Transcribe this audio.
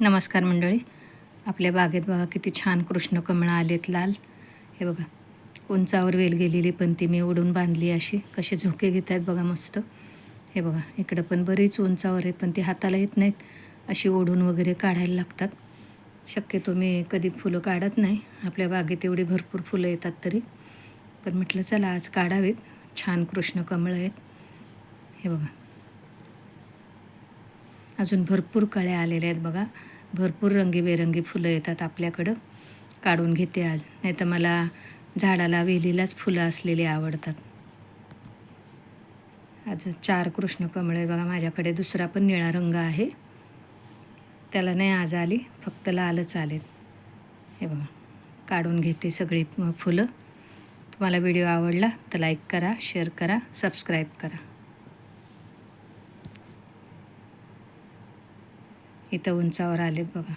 नमस्कार मंडळी. आपल्या बागेत बघा किती छान कृष्णकमळं आलेत लाल. हे बघा उंचावर वेल गेलेली पण ती मी ओढून बांधली अशी. कसे झोके घेत आहेत बघा मस्त. हे बघा इकडं पण बरीच उंचावर आहेत पण ती हाताला येत नाहीत, अशी ओढून वगैरे काढायला लागतात. शक्यतो मी कधी फुलं काढत नाही, आपल्या बागेत एवढी भरपूर फुलं येतात तरी. पण म्हटलं चला आज काढावेत. छान कृष्णकमळं आहेत. हे बघा अजून भरपूर कळ्या आलेल्या आहेत बघा. भरपूर रंगीबेरंगी फुलं येतात आपल्याकडं. काढून घेते आज, नाही तर मला झाडाला वेलीलाच फुलं असलेली आवडतात. आज 4 कृष्णकमळं आहे बघा माझ्याकडे. दुसरा पण निळा रंग आहे, त्याला नाही आज आली, फक्त लालच आलेत. हे बघा काढून घेते सगळी फुलं. तुम्हाला व्हिडिओ आवडला तर लाईक करा, शेअर करा, सबस्क्राईब करा. इथं उंचावर आलेत बघा.